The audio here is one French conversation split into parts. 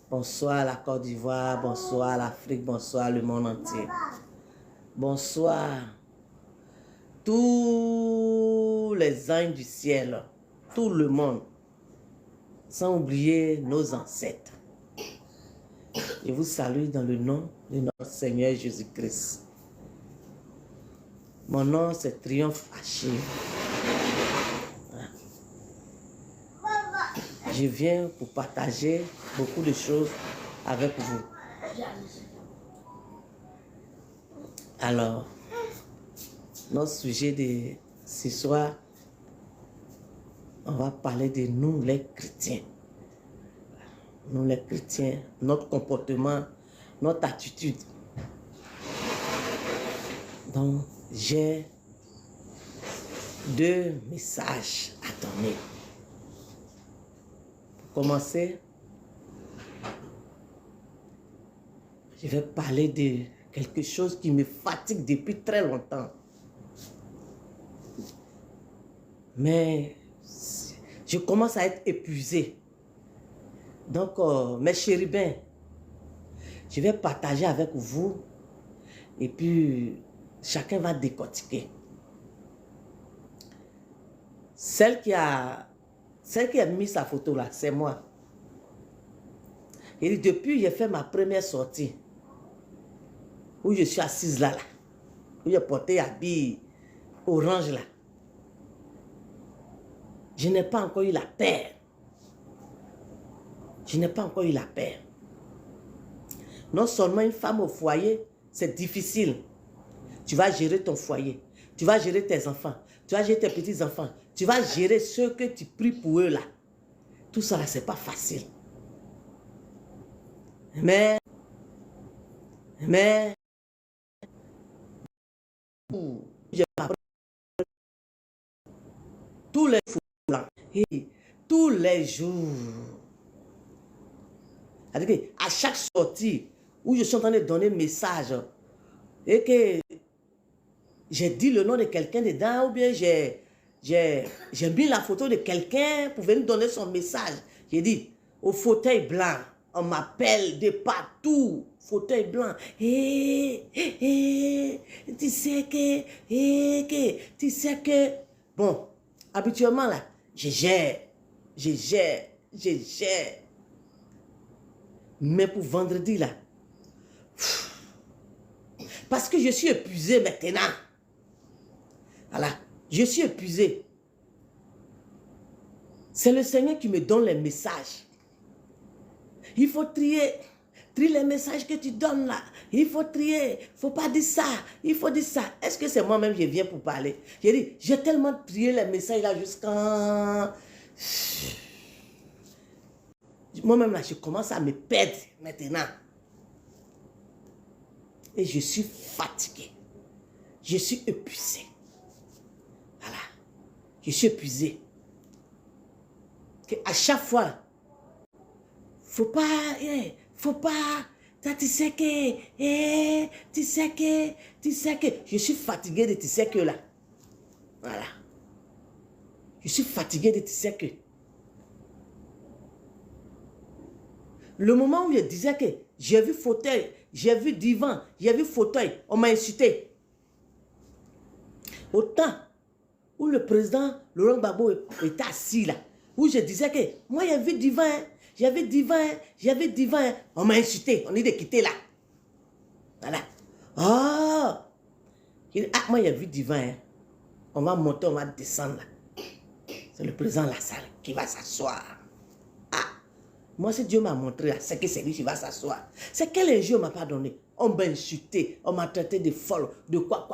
Bonsoir la Côte d'Ivoire, bonsoir l'Afrique, bonsoir le monde entier. Bonsoir tous les anges du ciel, tout le monde, sans oublier nos ancêtres. Je vous salue dans le nom de notre Seigneur Jésus-Christ. Mon nom c'est Triomphe Achille. Je viens pour partager beaucoup de choses avec vous. Alors, notre sujet de ce soir, on va parler de nous les chrétiens. Nous les chrétiens, notre comportement, notre attitude. Donc, j'ai 2 messages à donner. Pour commencer, je vais parler de quelque chose qui me fatigue depuis très longtemps. Mais je commence à être épuisé. Donc, mes chérubins, je vais partager avec vous et puis chacun va décortiquer. Celle qui a mis sa photo là, c'est moi. Et depuis, j'ai fait ma première sortie, où je suis assise là, où j'ai porté habit orange là. Je n'ai pas encore eu la paix. Je n'ai pas encore eu la paix. Non seulement une femme au foyer, c'est difficile. Tu vas gérer ton foyer. Tu vas gérer tes enfants. Tu vas gérer tes petits-enfants. Tu vas gérer ceux que tu pries pour eux là. Tout ça là, c'est pas facile. Mais, tous les jours, et tous les jours, à chaque sortie où je suis en train de donner un message et que j'ai dit le nom de quelqu'un dedans ou bien j'ai mis la photo de quelqu'un pour venir donner son message. J'ai dit, au fauteuil blanc, on m'appelle de partout, fauteuil blanc. Tu sais que, bon, habituellement là, je gère. Mais pour vendredi là, parce que je suis épuisé maintenant. Voilà, je suis épuisé. C'est le Seigneur qui me donne les messages. Il faut trier les messages que tu donnes là. Il faut trier. Il ne faut pas dire ça. Il faut dire ça. Est-ce que c'est moi-même qui viens pour parler? J'ai dit, j'ai tellement trié les messages là jusqu'à... Moi-même là, je commence à me perdre maintenant. Et je suis fatigué. Je suis épuisé. Voilà. Je suis épuisé. À chaque fois, faut pas, tu sais que, je suis fatigué de tu sais que là. Voilà. Je suis fatigué de tu sais que. Le moment où je disais que j'ai vu fauteuil, j'ai vu divan, j'ai vu fauteuil, on m'a insulté. Au temps où le président Laurent Gbagbo était assis là, où je disais que moi j'ai vu divan, on m'a insulté, on est de quitter là. Voilà. Oh! Moi j'ai vu divan, on va monter, on va descendre là. C'est le président Lassalle qui va s'asseoir. Moi, si Dieu m'a montré, c'est que c'est lui qui va s'asseoir. C'est quel injure on ne m'a pas donné. On m'a insulté, on m'a traité de folle, de quoi.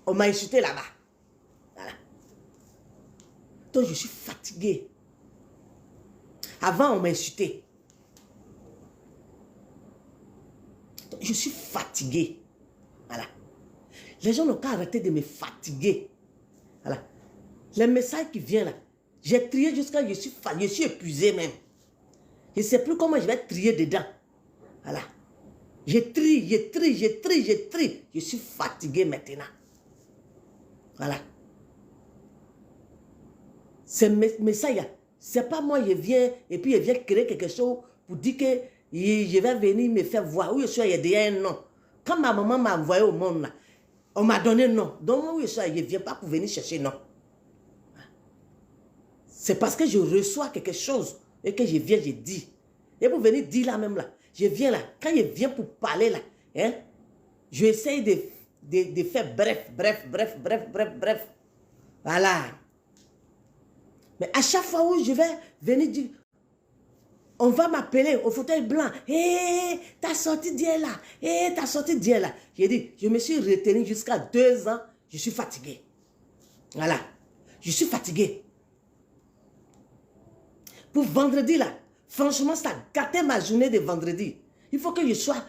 On m'a insulté là-bas. Voilà. Donc, je suis fatigué. Avant, on m'a insulté. Donc, je suis fatigué. Voilà. Les gens n'ont qu'à arrêter de me fatiguer. Voilà. Les messages qui viennent là, j'ai trié jusqu'à je suis épuisé même. Je ne sais plus comment je vais trier dedans. Voilà. Je trie. Je suis fatigué maintenant. Voilà. Ces messages, c'est pas moi, je viens et puis je viens créer quelque chose pour dire que je vais venir me faire voir. Oui, je suis déjà un nom. Quand ma maman m'a envoyé au monde, là, on m'a donné un nom. Donc, oui, je ne viens pas pour venir chercher non. C'est parce que je reçois quelque chose et que je viens, je dis. Et pour venir dire là même là, je viens là. Quand je viens pour parler là, hein, je essaye de faire bref. Voilà. Mais à chaque fois où je vais venir dire, on va m'appeler au fauteuil blanc. Hé, t'as sorti d'hier là. Hé, t'as sorti d'hier là. J'ai dit, je me suis retenu jusqu'à 2 ans. Je suis fatigué. Voilà. Je suis fatigué. Pour vendredi là, franchement, ça gâtait ma journée de vendredi. Il faut que je sois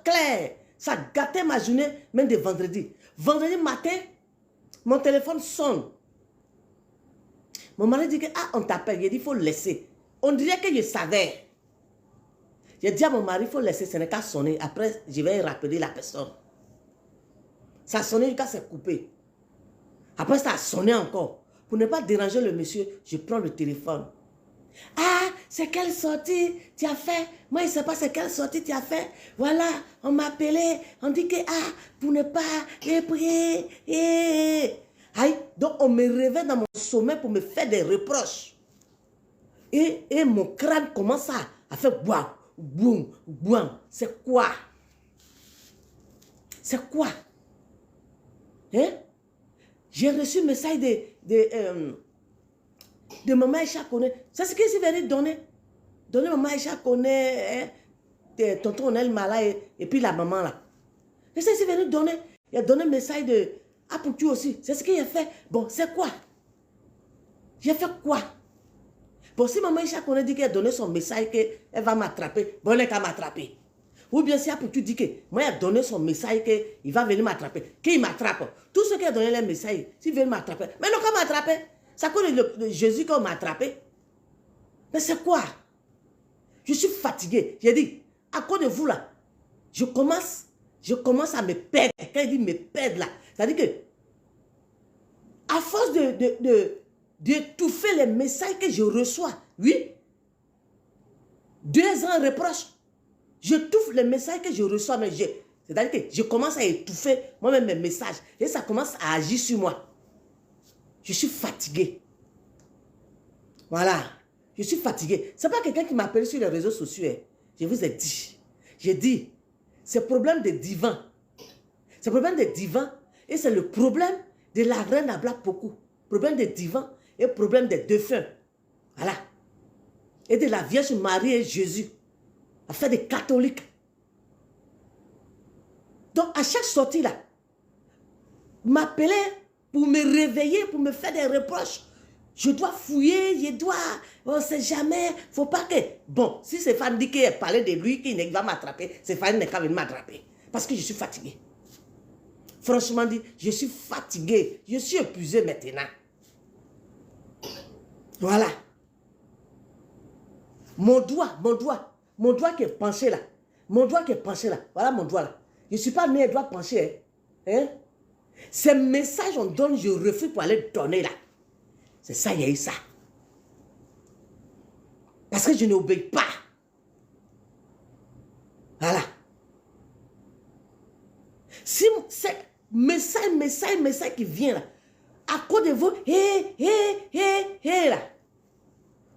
clair. Ça gâtait ma journée même de vendredi. Vendredi matin, mon téléphone sonne. Mon mari dit que, ah, on t'appelle. Il dit, il faut laisser. On dirait que je savais. J'ai dit à mon mari, il faut laisser, ce n'est qu'à sonner. Après, je vais rappeler la personne. Ça a sonné jusqu'à se couper. Après, ça a sonné encore. Pour ne pas déranger le monsieur, je prends le téléphone. Ah, c'est quelle sortie tu as fait? Moi, je ne sais pas c'est quelle sortie tu as fait. Voilà, on m'a appelé. On dit que, ah, pour ne pas prier. Aïe, donc on me réveille dans mon sommeil pour me faire des reproches. Et mon crâne commence à faire boum, boum, boum. C'est quoi? C'est quoi? Hein? J'ai reçu un message de maman Aïcha Kone. C'est ce que je venu donner. Donner maman Aïcha Kone, hein? Tonton Onel Mala et puis la maman là. C'est ce que je venu donner. Il a donné un message de ah pour tu aussi. C'est ce qu'il a fait. Bon, c'est quoi? J'ai fait quoi? Bon, si maman Aïcha Kone dit qu'elle a donné son message qu'elle va m'attraper, bon, elle n'est qu'à m'attraper. Ou bien si Apoutou dit que moi, il a donné son message qu'il va venir m'attraper, qu'il m'attrape. Tous ceux qui ont donné les messages, s'ils veulent m'attraper, mais non, qu'à m'attraper. C'est à cause de Jésus qu'on m'a attrapé. Mais c'est quoi? Je suis fatigué. J'ai dit, à cause de vous là, je commence à me perdre. Quand il dit me perdre là, c'est-à-dire que, à force d'étouffer les messages que je reçois, oui, 2 ans reproche, je touffe les messages que je reçois, mais c'est-à-dire que je commence à étouffer moi-même mes messages et ça commence à agir sur moi. Je suis fatigué. Voilà. Je suis fatigué. Ce n'est pas quelqu'un qui m'appelle sur les réseaux sociaux. Hein. Je vous ai dit. J'ai dit, c'est problème des divins. C'est problème des divins et c'est le problème de la reine Abla Pokou. Problème des divins et problème des défunts. Voilà. Et de la Vierge Marie et Jésus. Affaire des catholiques. Donc, à chaque sortie là, m'appeler pour me réveiller, pour me faire des reproches. Je dois fouiller, je dois, on ne sait jamais, faut pas que... Bon, si c'est Fanny qui parlait de lui, qui va m'attraper, c'est Fanny qui va venir m'attraper. Parce que je suis fatigué. Franchement dit, je suis fatigué. Je suis épuisé maintenant. Voilà. Mon doigt qui est penché là. Voilà mon doigt là. Je ne suis pas né, doigt penché. Hein? Ces messages on donne, je refuse pour aller donner là. C'est ça, il y a eu ça. Parce que je n'obéis pas. Voilà. Si c'est message qui vient là, à cause de vous, là.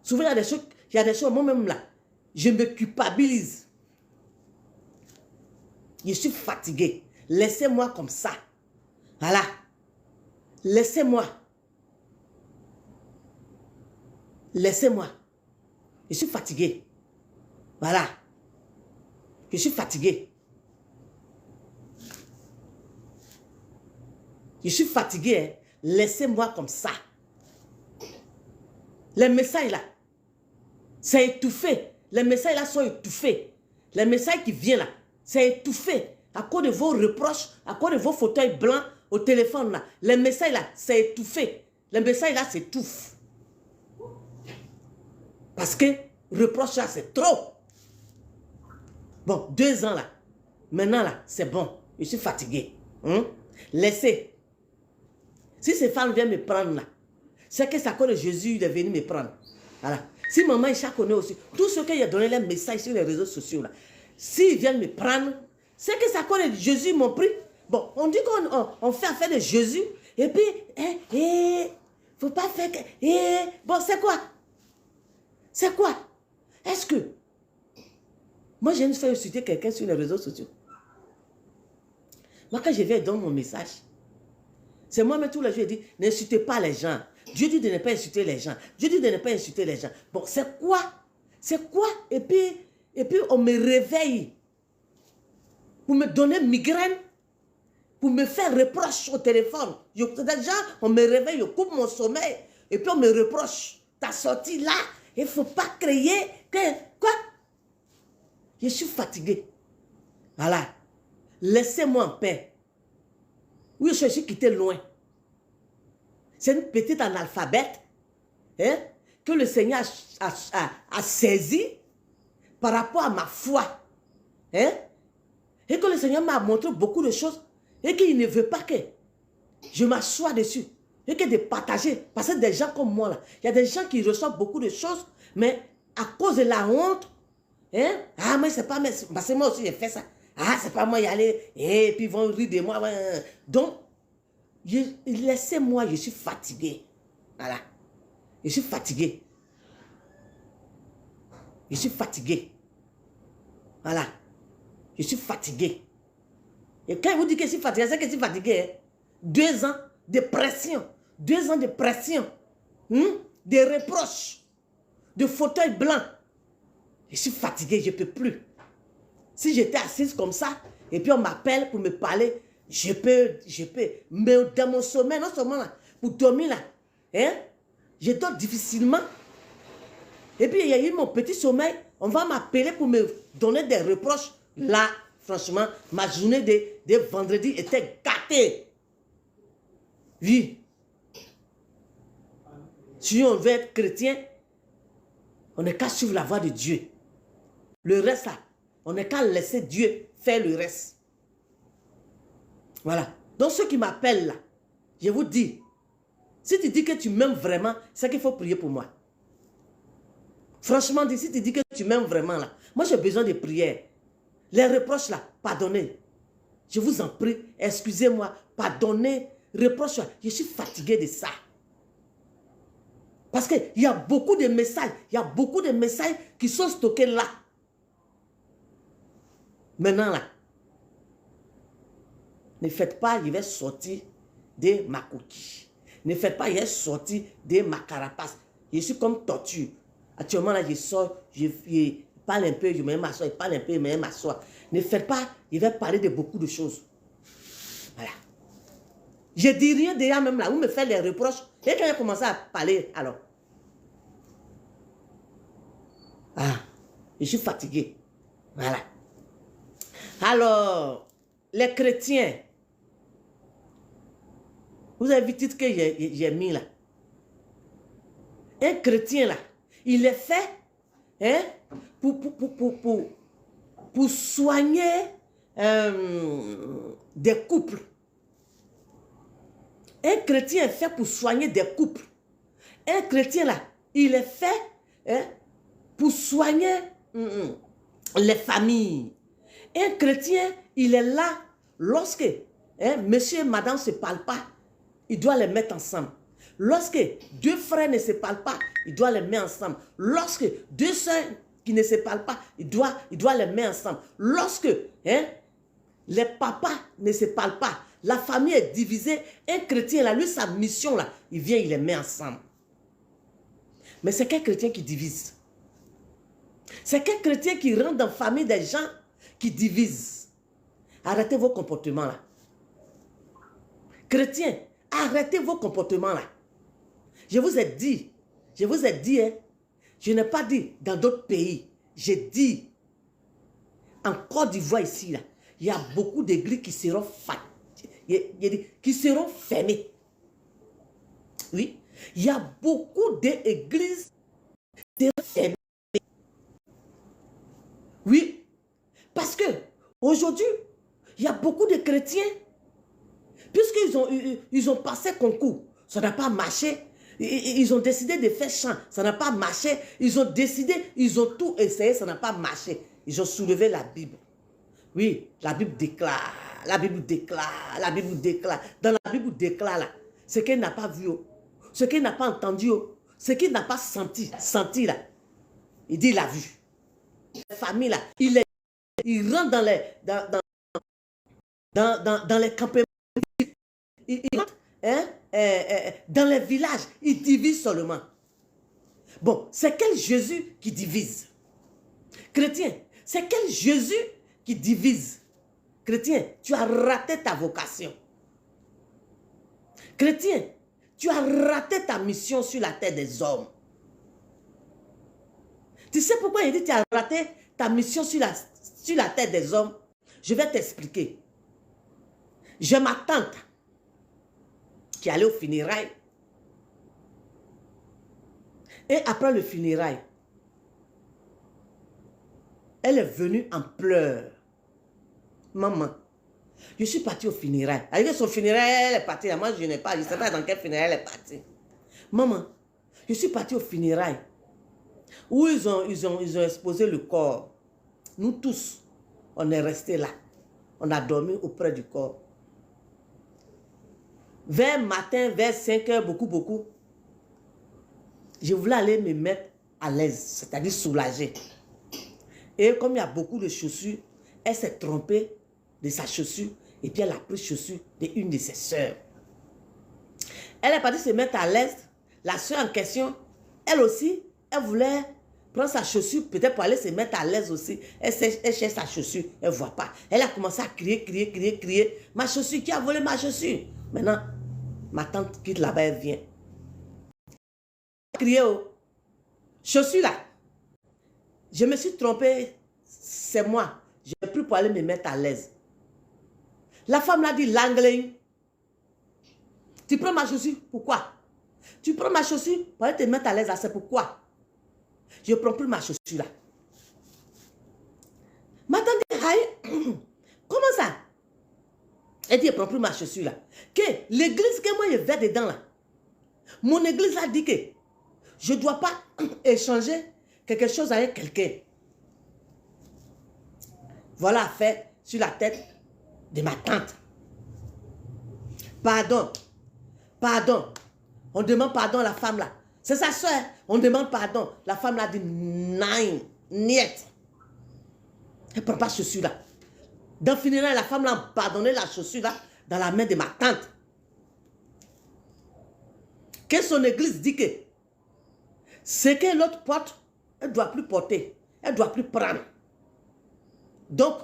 Souvent, il y a des choses, moi-même là, je me culpabilise. Je suis fatigué. Laissez-moi comme ça. Voilà. Laissez-moi. Laissez-moi. Je suis fatigué. Voilà. Je suis fatigué. Je suis fatigué. Hein? Laissez-moi comme ça. Les messages là, c'est étouffé. Les messages là sont étouffés. Les messages qui viennent là, c'est étouffé. À cause de vos reproches, à cause de vos fauteuils blancs au téléphone là. Les messages là, c'est étouffé. Les messages là, s'étouffent. Parce que reproche là, c'est trop. Bon, 2 ans là. Maintenant là, c'est bon. Je suis fatigué. Laissez. Si ces femmes viennent me prendre là, c'est que c'est à cause de Jésus, il est venu me prendre. Voilà. Si maman Isha connaît aussi, tous ceux qui ont donné les messages sur les réseaux sociaux, là, s'ils viennent me prendre, c'est que ça connaît Jésus m'ont pris. Bon, on dit qu'on fait affaire de Jésus, et puis, faut pas faire que... bon, c'est quoi? C'est quoi? Est-ce que... Moi, j'ai une fois insulter quelqu'un sur les réseaux sociaux. Moi, quand je viens dans mon message, c'est moi-même tous les jours, je dis, n'insultez pas les gens. Dieu dit de ne pas insulter les gens. Dieu dit de ne pas insulter les gens. Bon, c'est quoi? C'est quoi? Et puis, on me réveille pour me donner migraine, pour me faire reproche au téléphone. Déjà, on me réveille, je coupe mon sommeil, et puis on me reproche. Ta sortie là, il ne faut pas créer que... Quoi? Je suis fatigué. Voilà. Laissez-moi en paix. Oui, je suis quitté loin. C'est une petite analphabète hein, que le Seigneur a saisi par rapport à ma foi. Hein, et que le Seigneur m'a montré beaucoup de choses et qu'il ne veut pas que je m'assoie dessus et que de partager. Parce que des gens comme moi, là, il y a des gens qui reçoivent beaucoup de choses, mais à cause de la honte, hein, ah, mais c'est pas moi, parce que moi aussi j'ai fait ça. Ah, c'est pas moi y aller, et puis ils vont rire de moi. Donc, laissez-moi, je suis fatigué. Voilà. Je suis fatigué. Je suis fatigué. Voilà. Je suis fatigué. Et quand il vous dit que je suis fatigué, c'est que je suis fatigué. Hein? 2 ans de pression. 2 ans de pression. Des reproches. De fauteuil blanc. Je suis fatigué, je ne peux plus. Si j'étais assise comme ça, et puis on m'appelle pour me parler, je peux, mais dans mon sommeil, non seulement là, pour dormir là, hein, je dors difficilement. Et puis il y a eu mon petit sommeil, on va m'appeler pour me donner des reproches. Là, franchement, ma journée de vendredi était gâtée. Oui. Si on veut être chrétien, on n'est qu'à suivre la voie de Dieu. Le reste là, on n'est qu'à laisser Dieu faire le reste. Voilà. Donc ceux qui m'appellent là, je vous dis, si tu dis que tu m'aimes vraiment, c'est qu'il faut prier pour moi. Franchement, si tu dis que tu m'aimes vraiment là, moi j'ai besoin de prière. Les reproches là, pardonnez. Je vous en prie, excusez-moi, pardonnez, reproches là. Je suis fatigué de ça. Parce qu'il y a beaucoup de messages, qui sont stockés là. Maintenant là, ne faites pas, je vais sortir de ma coquille. Ne faites pas, je vais sortir de ma carapace. Je suis comme tortue. Actuellement là, je sors, je parle un peu, je me m'assois, je parle un peu, je me m'assois. Ne faites pas, je vais parler de beaucoup de choses. Voilà. Je dis rien déjà même là, vous me faites les reproches. Et quand j'ai commencé à parler, alors. Ah, je suis fatigué. Voilà. Alors, les chrétiens, vous avez vu le titre que j'ai mis là. Un chrétien là, il est fait hein, pour soigner des couples. Un chrétien est fait pour soigner des couples. Un chrétien là, il est fait hein, pour soigner les familles. Un chrétien, il est là lorsque monsieur et madame ne se parlent pas, il doit les mettre ensemble. Lorsque 2 frères ne se parlent pas, il doit les mettre ensemble. Lorsque 2 soeurs qui ne se parlent pas, il doit les mettre ensemble. Lorsque les papas ne se parlent pas, la famille est divisée, un chrétien, là, lui, sa mission, là, il vient, il les met ensemble. Mais c'est quel chrétien qui divise? C'est quel chrétien qui rentre dans la famille des gens qui divisent? Arrêtez vos comportements là. Chrétiens, arrêtez vos comportements là. Je vous ai dit, hein, je n'ai pas dit dans d'autres pays, j'ai dit, en Côte d'Ivoire ici, là, il y a beaucoup d'églises qui seront fermées. Oui, il y a beaucoup d'églises qui seront fermées. Oui, parce que aujourd'hui, il y a beaucoup de chrétiens, puisqu'ils ont passé concours, ça n'a pas marché, Ils ont décidé de faire chant, ça n'a pas marché. Ils ont décidé, ils ont tout essayé, ça n'a pas marché. Ils ont soulevé la Bible. Oui, la Bible déclare, la Bible déclare, la Bible déclare. Dans la Bible déclare là, ce qu'elle n'a pas vu, ce qu'elle n'a pas entendu, ce qu'il n'a pas senti là. Il dit, il a vu. La famille là, il rentre dans les campements, il rentre dans les villages, il divise seulement. Bon, c'est quel Jésus qui divise? Chrétien, c'est quel Jésus qui divise? Chrétien, tu as raté ta vocation. Chrétien, tu as raté ta mission sur la terre des hommes. Tu sais pourquoi il dit que tu as raté ta mission sur la terre des hommes? Je vais t'expliquer. J'ai ma tante qui allait au funérailles. Et après le funérailles, elle est venue en pleurs. Maman, je suis partie au funérailles. Avec son funérailles, elle est partie. Moi, je n'ai pas, je ne sais pas dans quel funérailles elle est partie. Maman, je suis partie au funérailles où ils ont exposé le corps. Nous tous, on est restés là. On a dormi auprès du corps. Vers matin, vers 5 heures, beaucoup, je voulais aller me mettre à l'aise, c'est-à-dire soulager. Et comme il y a beaucoup de chaussures, elle s'est trompée de sa chaussure et puis elle a pris chaussure d'une de ses sœurs. Elle est partie se mettre à l'aise. La sœur en question, elle aussi, elle voulait prendre sa chaussure peut-être pour aller se mettre à l'aise aussi. Elle cherche sa chaussure, elle ne voit pas. Elle a commencé à crier. Ma chaussure, qui a volé ma chaussure? Maintenant, ma tante quitte là-bas, elle vient. Crier, oh, chaussure là. Je me suis trompée, c'est moi. J'ai pris pour aller me mettre à l'aise. La femme l'a dit, l'anglais. Tu prends ma chaussure, pourquoi? Tu prends ma chaussure pour aller te mettre à l'aise, c'est pourquoi? Je ne prends plus ma chaussure là. Ma tante dit, aïe, comment ça? Elle dit, je ne prends plus ma chaussure là. Que l'église que moi je vais dedans là, mon église a dit que je ne dois pas échanger quelque chose avec quelqu'un. Voilà fait sur la tête de ma tante. Pardon. On demande pardon à la femme là. C'est sa soeur. On demande pardon. La femme là dit non, niet. Elle ne prend pas chaussure là. Dans le funérail, la femme là a pardonné la chaussure là dans la main de ma tante. Que son église dit que ce que l'autre porte, elle ne doit plus porter. Elle ne doit plus prendre. Donc,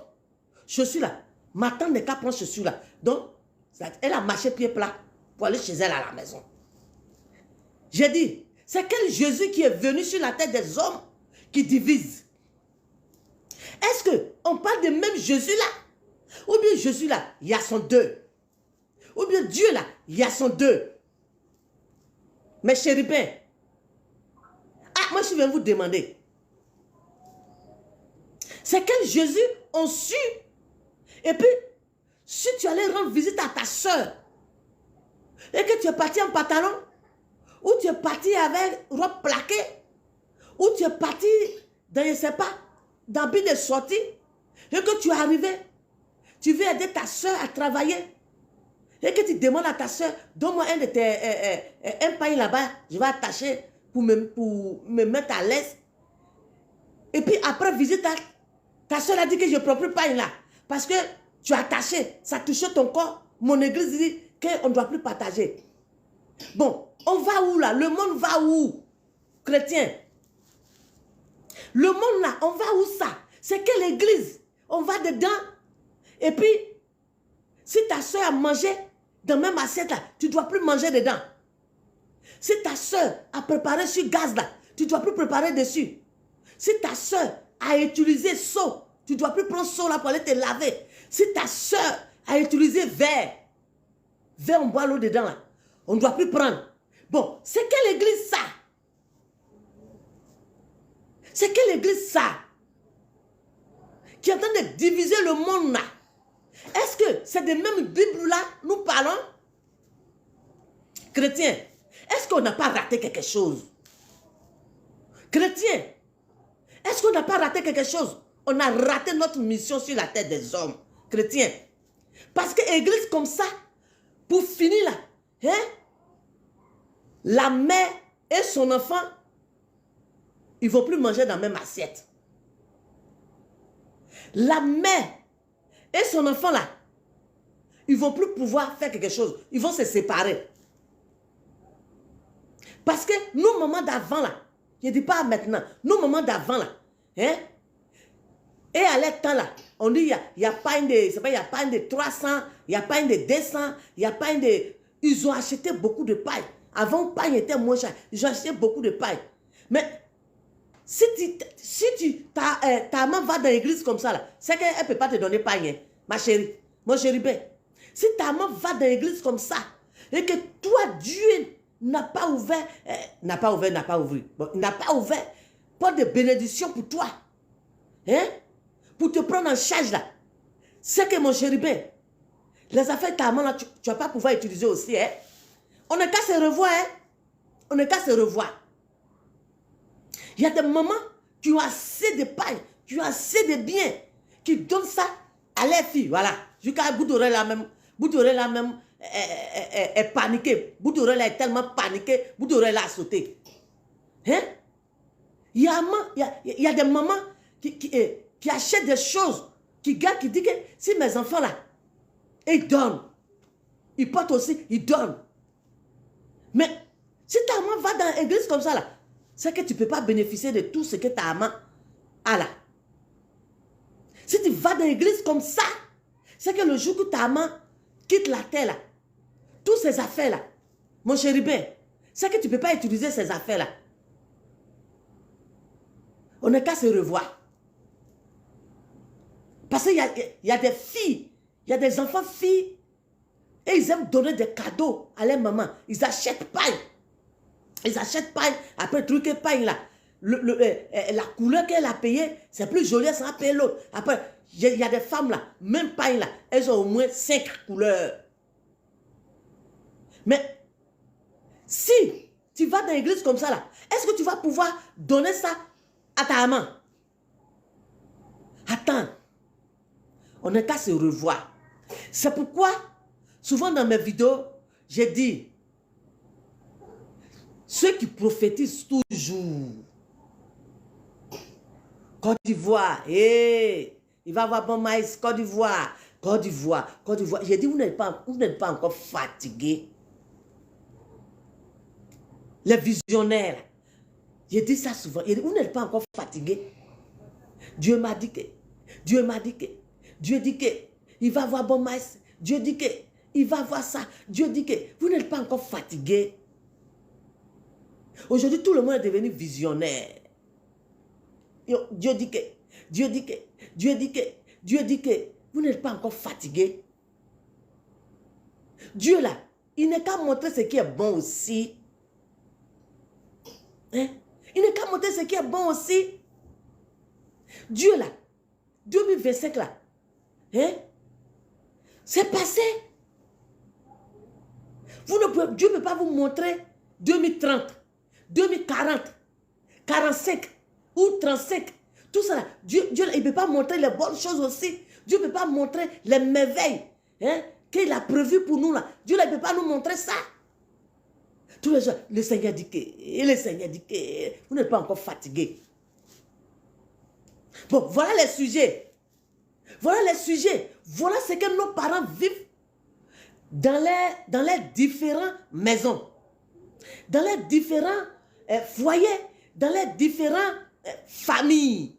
chaussure là, ma tante n'est qu'à prendre chaussure là. Donc, elle a marché pied plat pour aller chez elle à la maison. J'ai dit, c'est quel Jésus qui est venu sur la tête des hommes qui divise? Est-ce qu'on parle de même Jésus là? Ou bien Jésus là, il y a son deux? Ou bien Dieu là, il y a son deux? Mes chérubins, moi je viens vous demander, c'est quel Jésus on su? Et puis, si tu allais rendre visite à ta soeur, et que tu es parti en pantalon, ou tu es parti avec robe plaquée, ou tu es parti dans, je ne sais pas, dans but de sortie, et que tu es arrivé, tu veux aider ta soeur à travailler, et que tu demandes à ta soeur, donne-moi un pain là-bas, je vais attacher pour me mettre à l'aise. Et puis après visite, ta soeur a dit que je ne prends plus pain là, parce que tu as attaché, ça touche ton corps. Mon église dit qu'on ne doit plus partager. Bon, on va où là? Le monde va où? Chrétien. Le monde là, on va où ça? C'est quelle église? On va dedans. Et puis, si ta soeur a mangé dans la même assiette là, tu ne dois plus manger dedans. Si ta soeur a préparé sur gaz là, tu ne dois plus préparer dessus. Si ta soeur a utilisé seau, tu ne dois plus prendre seau là pour aller te laver. Si ta soeur a utilisé verre, on boit l'eau dedans là, on ne doit plus prendre. Bon, c'est quelle église ça? C'est quelle église ça? Qui est en train de diviser le monde là. Est-ce que c'est des mêmes Bibles là nous parlons? Chrétiens, est-ce qu'on n'a pas raté quelque chose? Chrétien, est-ce qu'on n'a pas raté quelque chose? On a raté notre mission sur la tête des hommes. Chrétien. Parce que église comme ça, pour finir là, hein, la mère et son enfant, ils ne vont plus manger dans la même assiette. La mère et son enfant là, ils ne vont plus pouvoir faire quelque chose. Ils vont se séparer. Parce que nous, moments d'avant là, je ne dis pas maintenant, nous, moments d'avant là, hein, et à l'état là, on dit, il n'y a pas une de 300, il n'y a pas une de 200, il n'y a pas une de... Ils ont acheté beaucoup de paille. Avant, paille était moins cher. Ils ont acheté beaucoup de paille. Mais si ta maman va dans l'église comme ça, là, c'est qu'elle ne peut pas te donner paille, hein, ma chérie, mon chéri. Si ta maman va dans l'église comme ça, et que toi, Dieu n'a pas ouvert, n'a pas ouvert porte de bénédiction pour toi, hein, pour te prendre en charge là, c'est que mon chéri, les affaires de ta maman là, tu ne vas pas pouvoir utiliser aussi, hein. On n'est qu'à se revoir, hein. On n'est qu'à se revoir. Il y a des mamans qui ont assez de paille, qui ont assez de biens, qui donnent ça à leurs filles, voilà. Jusqu'à bout d'oreille là même, est paniqué. Bout d'oreille là est tellement paniqué, bout d'oreille là a sauté. Hein? Il y a des mamans qui achètent des choses, qui gardent, qui disent que si mes enfants là, ils donnent, ils portent aussi, ils donnent. Mais si ta maman va dans l'église comme ça là, c'est que tu ne peux pas bénéficier de tout ce que ta maman a là. Si tu vas dans l'église comme ça, c'est que le jour que ta maman quitte la terre là, toutes ces affaires là, mon chéri, c'est que tu ne peux pas utiliser ces affaires là. On n'est qu'à se revoir. Parce qu'il y a des filles, il y a des enfants filles, et ils aiment donner des cadeaux à leur maman. Ils achètent paille. Ils achètent paille, après truquer paille là. La couleur qu'elle a payée, c'est plus joli, ça a payé l'autre. Après, il y a des femmes là, même paille là, elles ont au moins 5 couleurs. Mais si tu vas dans l'église comme ça là, est-ce que tu vas pouvoir donner ça à ta maman? Attends, on n'est qu'à se revoir. C'est pourquoi, souvent dans mes vidéos, j'ai dit, ceux qui prophétisent toujours, Côte d'Ivoire, hey, il va y avoir bon maïs, Côte d'Ivoire, Côte d'Ivoire, Côte d'Ivoire. J'ai dit, vous n'êtes pas encore fatigués. Les visionnaires, j'ai dit ça souvent, j'ai dit, vous n'êtes pas encore fatigués. Dieu m'a dit que, Dieu dit que, il va avoir bon maïs, Dieu dit que, il va avoir ça, Dieu dit que, vous n'êtes pas encore fatigués. Aujourd'hui, tout le monde est devenu visionnaire. Dieu dit que, Dieu dit que, Dieu dit que, Dieu dit que, vous n'êtes pas encore fatigué. Dieu là, il n'est qu'à montrer ce qui est bon aussi. Hein? Il n'est qu'à montrer ce qui est bon aussi. Dieu là, 2025 là, hein? C'est passé. Dieu ne peut pas vous montrer 2030, 2040, 45 ou 35. Tout ça là, Dieu il ne peut pas montrer les bonnes choses aussi. Dieu ne peut pas montrer les merveilles, hein, qu'il a prévues pour nous là. Dieu ne peut pas nous montrer ça. Tous les jours, le Seigneur dit que, et le Seigneur dit que, vous n'êtes pas encore fatigué. Bon, voilà les sujets. Voilà les sujets. Voilà ce que nos parents vivent dans les différentes maisons, dans les différents foyers, dans les différentes familles.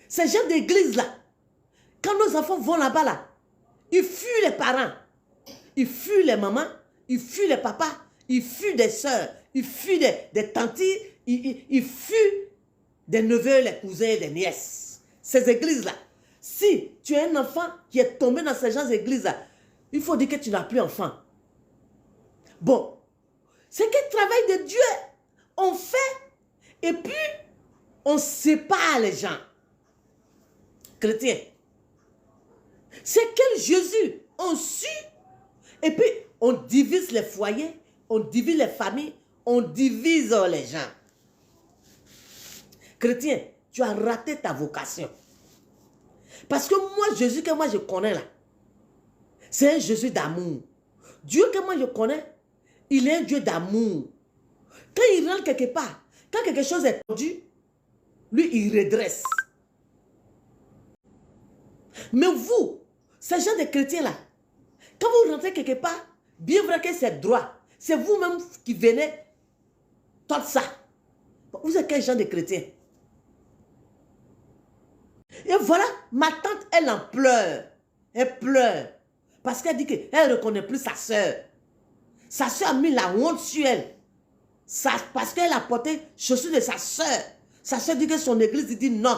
Ces gens d'église-là, quand nos enfants vont là-bas, là, ils fuient les parents, ils fuient les mamans, ils fuient les papas, ils fuient des soeurs, ils fuient des tantes, ils fuient des neveux, les cousins, des nièces. Ces églises-là, si tu es un enfant qui est tombé dans ces gens d'église-là, il faut dire que tu n'as plus enfant. Bon, c'est quel travail de Dieu on fait et puis on sépare les gens. Chrétiens, c'est quel Jésus on suit et puis on divise les foyers, on divise les familles, on divise les gens. Chrétien, tu as raté ta vocation. Parce que moi, Jésus que moi je connais là, c'est un Jésus d'amour. Dieu que moi je connais, il est un Dieu d'amour. Quand il rentre quelque part, quand quelque chose est tordu, lui, il redresse. Mais vous, ces gens de chrétiens-là, quand vous rentrez quelque part, bien vrai que c'est droit, c'est vous-même qui venez tordre ça. Vous êtes quel genre de chrétien? Et voilà, ma tante, elle en pleure. Elle pleure. Parce qu'elle dit qu'elle ne reconnaît plus sa soeur. Sa soeur a mis la honte sur elle. Parce qu'elle a porté chaussures de sa soeur. Sa soeur dit que son église dit non.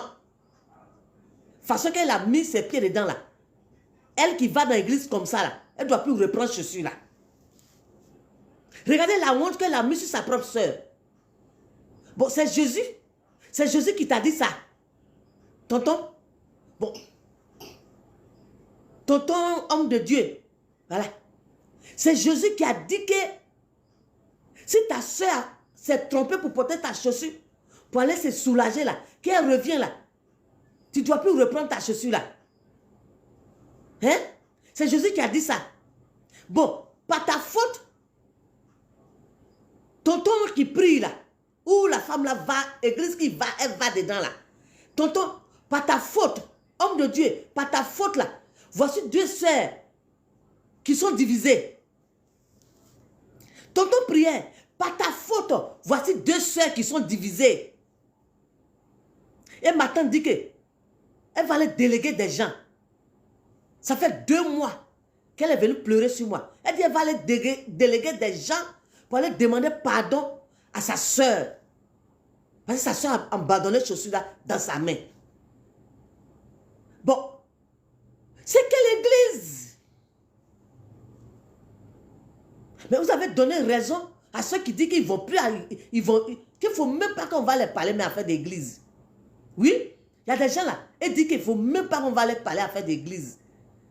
Façon qu'elle a mis ses pieds dedans là. Elle qui va dans l'église comme ça là, elle ne doit plus reprendre chaussures là. Regardez la honte qu'elle a mis sur sa propre soeur. Bon, c'est Jésus. C'est Jésus qui t'a dit ça. Tonton. Bon. Tonton, homme de Dieu. Voilà. C'est Jésus qui a dit que si ta soeur s'est trompée pour porter ta chaussure, pour aller se soulager là, qu'elle revient là, tu ne dois plus reprendre ta chaussure là. Hein? C'est Jésus qui a dit ça. Bon, par ta faute, tonton qui prie là, ou la femme là va, église qui va, elle va dedans là. Tonton, par ta faute, homme de Dieu, par ta faute là, voici deux sœurs qui sont divisées. Tonton prière, par ta faute, voici deux sœurs qui sont divisées. Et ma tante dit que elle va aller déléguer des gens. Ça fait 2 mois qu'elle est venue pleurer sur moi. Elle dit qu'elle va aller déléguer des gens pour aller demander pardon à sa soeur. Parce que sa soeur a abandonné ce chaussure là dans sa main. Bon, c'est quelle église? Mais vous avez donné raison à ceux qui disent qu'ils ne vont plus, qu'il ne faut même pas qu'on va les parler, mais à faire d'église. Oui, il y a des gens là, ils disent qu'il ne faut même pas qu'on va les parler à faire d'église.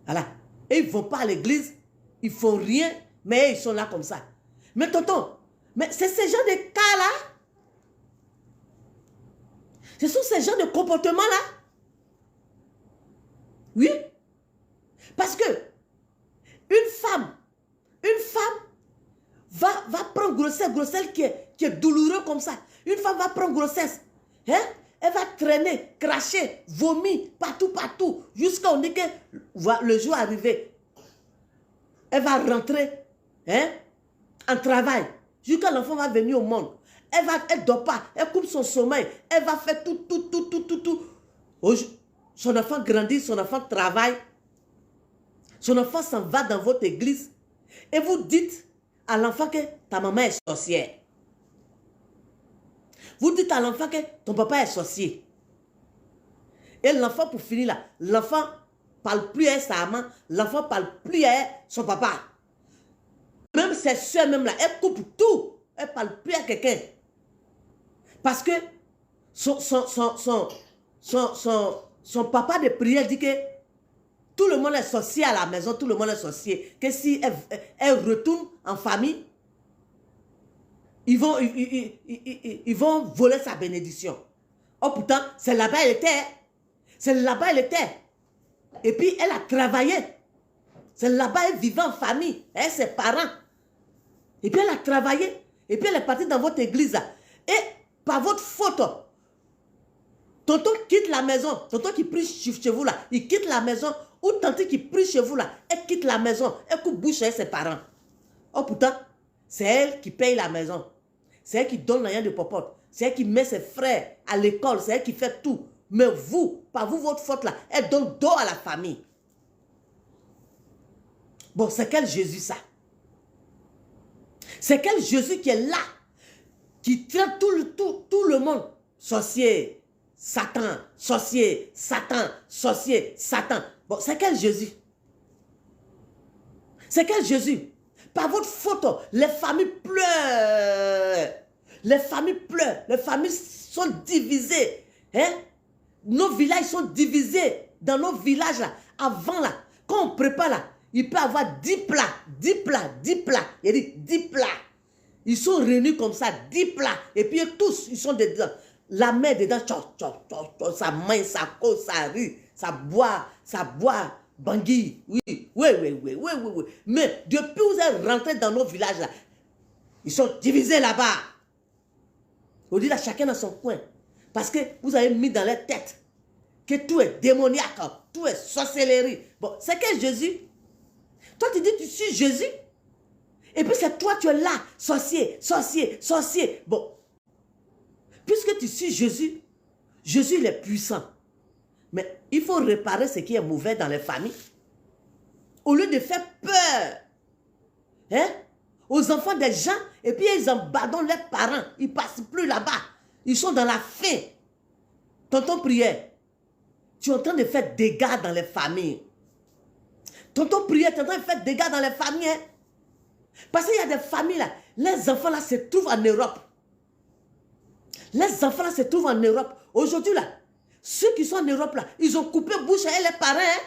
Voilà. Et ils ne vont pas à l'église, ils ne font rien, mais ils sont là comme ça. Mais tonton, mais c'est ce genre de cas-là. Ce sont ces genres de comportements-là. Oui. Parce que une femme va prendre grossesse qui est douloureuse comme ça. Une femme va prendre grossesse. Hein? Elle va traîner, cracher, vomir, partout, jusqu'à ce que le jour arrivé. Elle va rentrer en travail, jusqu'à l'enfant va venir au monde. Elle ne dort pas, elle coupe son sommeil, elle va faire tout. Son enfant grandit, son enfant travaille, son enfant s'en va dans votre église, et vous dites à l'enfant que ta maman est sorcière. Vous dites à l'enfant que ton papa est sorcier. Et l'enfant, pour finir là, l'enfant ne parle plus à sa maman, l'enfant ne parle plus à son papa. Même ses soeurs, même là, elles coupent tout. Elles ne parlent plus à quelqu'un. Parce que son papa de prière dit que tout le monde est sorcier à la maison, tout le monde est sorcier. Que si elle retourne en famille, ils vont voler sa bénédiction. Oh pourtant, c'est là-bas elle était. C'est là-bas elle était. Et puis elle a travaillé. C'est là-bas elle vivait en famille. Elle, ses parents. Et puis elle a travaillé. Et puis elle est partie dans votre église. Et par votre faute, tonton quitte la maison. Tonton qui prie chez vous là, il quitte la maison. Ou tante qui prie chez vous là, elle quitte la maison. Elle coupe bouche avec ses parents. Oh pourtant, c'est elle qui paye la maison. C'est elle qui donne rien de popote. C'est elle qui met ses frères à l'école. C'est elle qui fait tout. Mais vous, par vous, votre faute là, elle donne dos à la famille. Bon, c'est quel Jésus ça? C'est quel Jésus qui est là, qui traite tout le monde? Sorcier, Satan, sorcier, Satan, sorcier, Satan. Bon, c'est quel Jésus? C'est quel Jésus? Par votre faute, les familles pleurent. Les familles pleurent. Les familles sont divisées. Hein? Nos villages sont divisés. Dans nos villages, là, avant, là, quand on prépare, là, il peut y avoir 10 plats. 10 plats, 10 plats. Il dit 10 plats. Ils sont réunis comme ça, 10 plats. Et puis tous, ils sont dedans. La main dedans, ça mange, ça cause, ça rit, ça boit, Bangui. Oui. Mais depuis que vous êtes rentrés dans nos villages, là, ils sont divisés là-bas. On dit là, chacun dans son coin. Parce que vous avez mis dans leur tête que tout est démoniaque, tout est sorcellerie. Bon, c'est que Jésus. Toi, tu dis tu suis Jésus. Et puis c'est toi, tu es là, sorcier. Bon, puisque tu suis Jésus, Jésus il est puissant. Mais il faut réparer ce qui est mauvais dans les familles. Au lieu de faire peur aux enfants des gens, et puis ils abandonnent leurs parents. Ils ne passent plus là-bas. Ils sont dans la faim. Tonton Prière, tu es en train de faire des dégâts dans les familles. Tonton Prière, tu es en train de faire des dégâts dans les familles. Hein? Parce qu'il y a des familles là, les enfants là se trouvent en Europe. Les enfants là se trouvent en Europe. Aujourd'hui là, ceux qui sont en Europe là, ils ont coupé bouche à les parents. Hein?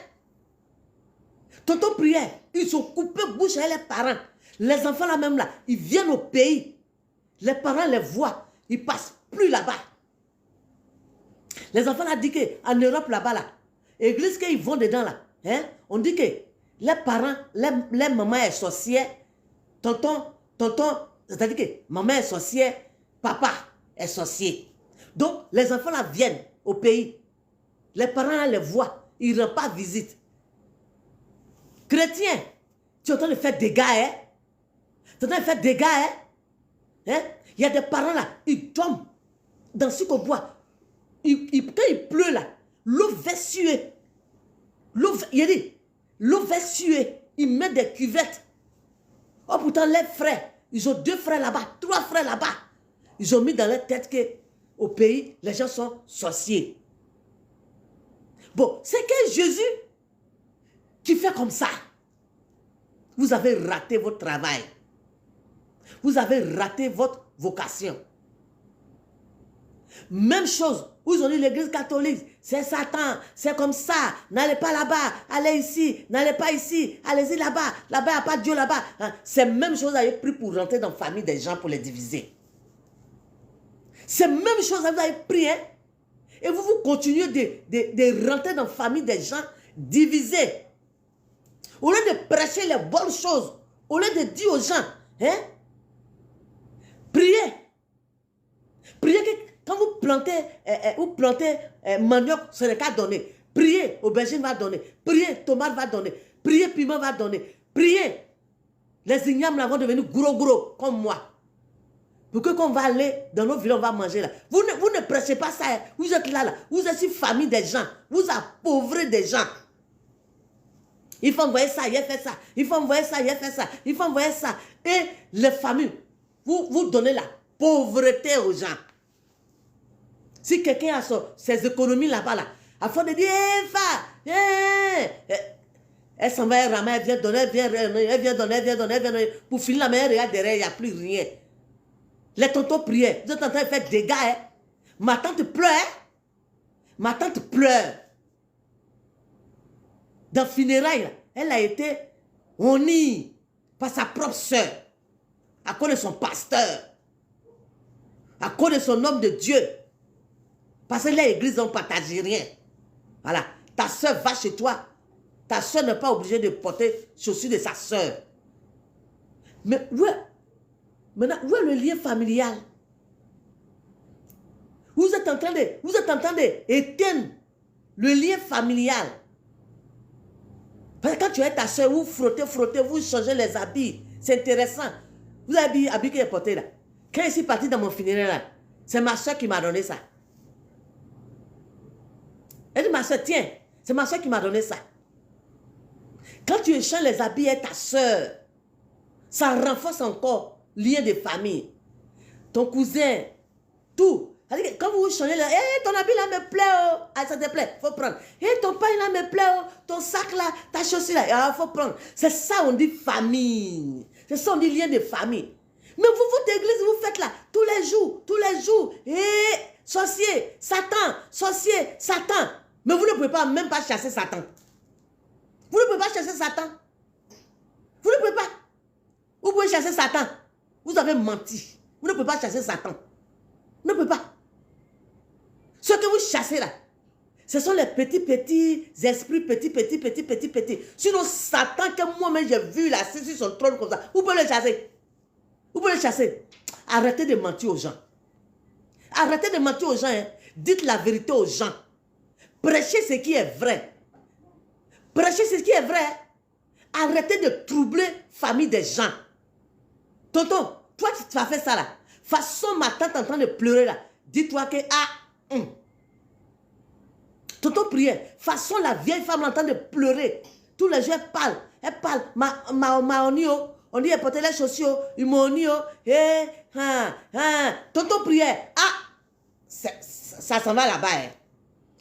Tonton Prière, ils ont coupé bouche à les parents. Les enfants là même là, ils viennent au pays. Les parents les voient, ils passent plus là-bas. Les enfants là disent qu'en Europe là-bas là, l'église qu'ils vont dedans là, hein, on dit que les parents, les mamans est sorcière, tonton, c'est-à-dire que maman est sorcière, papa est sorcier. Donc les enfants là viennent au pays. Les parents là les voient, ils ne rendent pas visite. Chrétien, tu es en train de faire des dégâts, hein? Tu es en train de faire des dégâts, hein? Il y a des parents là, ils tombent dans ce qu'on boit. Quand il pleut là, l'eau va suer. L'eau va suer. Ils mettent des cuvettes. Oh, pourtant, les frères, ils ont 2 frères là-bas, 3 frères là-bas. Ils ont mis dans leur tête qu'au pays, les gens sont sorciers. Bon, c'est que Jésus qui fait comme ça. Vous avez raté votre travail. Vous avez raté votre vocation. Même chose, vous ont dit l'église catholique, c'est Satan, c'est comme ça, n'allez pas là-bas, allez ici, n'allez pas ici, allez-y là-bas, là-bas, il n'y a pas de Dieu là-bas. Hein? C'est même chose, vous avez pris pour rentrer dans la famille des gens pour les diviser. C'est même chose, vous avez pris, hein? Et vous continuez de rentrer dans la famille des gens divisés. Au lieu de prêcher les bonnes choses, au lieu de dire aux gens, hein? Priez. Priez que quand vous plantez manioc, ce n'est qu'à donner. Priez, aubergine va donner. Priez, tomate va donner. Priez, piment va donner. Priez. Les ignames là vont devenir gros comme moi. Pour que quand on va aller dans nos villes, on va manger là. Vous ne prêchez pas ça. Hein. Vous êtes là. Vous êtes une famille des gens. Vous appauvrez des gens. Il faut envoyer ça, il a fait ça. Il faut envoyer ça, il a fait ça. Il faut envoyer ça. Et les familles, vous donnez la pauvreté aux gens. Si quelqu'un a ses économies là-bas, là, à force de dire, elle s'en va, elle vient donner, elle vient donner. Pour finir la mère, regarde derrière, il n'y a plus rien. Les tontons priaient. Vous êtes en train de faire des dégâts. Hein? Ma tante pleure. Hein? Ma tante pleure. Dans le funérail, elle a été honnie par sa propre soeur. À cause de son pasteur. À cause de son homme de Dieu. Parce que l'église ne partage rien. Voilà. Ta soeur va chez toi. Ta soeur n'est pas obligée de porter chaussures de sa soeur. Mais maintenant, où est le lien familial? Vous êtes en train d'éteindre le lien familial. Parce que quand tu es ta soeur, vous frottez, vous changez les habits. C'est intéressant. Vous avez habits qui est porté là. Quand je suis parti dans mon funéraire là, c'est ma soeur qui m'a donné ça. Elle dit, ma soeur, tiens, c'est ma soeur qui m'a donné ça. Quand tu échanges les habits avec ta soeur, ça renforce encore le lien de famille. Ton cousin, tout. Quand vous changez, ton habit là me plaît, oh. Ah, ça te plaît, il faut prendre. Ton pain là me plaît, oh. Ton sac là, ta chaussure là, il faut prendre. C'est ça on dit famille. C'est ça on dit lien de famille. Mais vous, votre église, vous faites là, tous les jours. Sorcier, Satan. Mais vous ne pouvez pas même pas chasser Satan. Vous ne pouvez pas chasser Satan. Vous ne pouvez pas. Vous pouvez chasser Satan. Vous avez menti. Vous ne pouvez pas chasser Satan. Vous ne pouvez pas. Ce que vous chassez là, ce sont les petits esprits, petits. Sinon, Satan que moi-même j'ai vu là, c'est sur son trône comme ça, vous pouvez le chasser. Vous pouvez le chasser. Arrêtez de mentir aux gens. Arrêtez de mentir aux gens. Hein. Dites la vérité aux gens. Prêchez ce qui est vrai. Prêchez ce qui est vrai. Arrêtez de troubler la famille des gens. Tonton, toi tu as fait ça là. Façon ma tante en train de pleurer là. Dis-toi que Tonton priait. Façon la vieille femme en train de pleurer. Tous les jours elle parle. Elle parle. On dit elle portait les chaussures. Il m'a dit Tonton priait. Ça s'en va là-bas. Hein.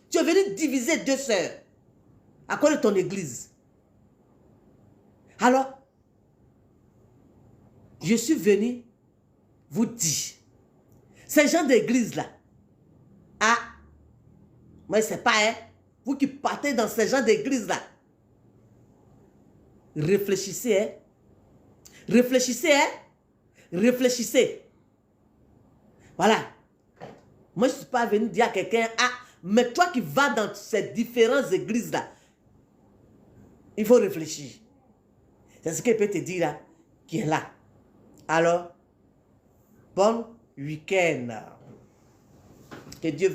Tu es venu diviser deux sœurs. À cause de ton église. Alors, je suis venu vous dire, ces gens d'église là, moi c'est pas, hein, vous qui partez dans ces gens d'église là, réfléchissez, hein, réfléchissez. Voilà. Moi je ne suis pas venu dire à quelqu'un, mais toi qui vas dans ces différentes églises là, il faut réfléchir. C'est ce qu'il peut te dire là, qui est là. Alors, bon week-end. Que Dieu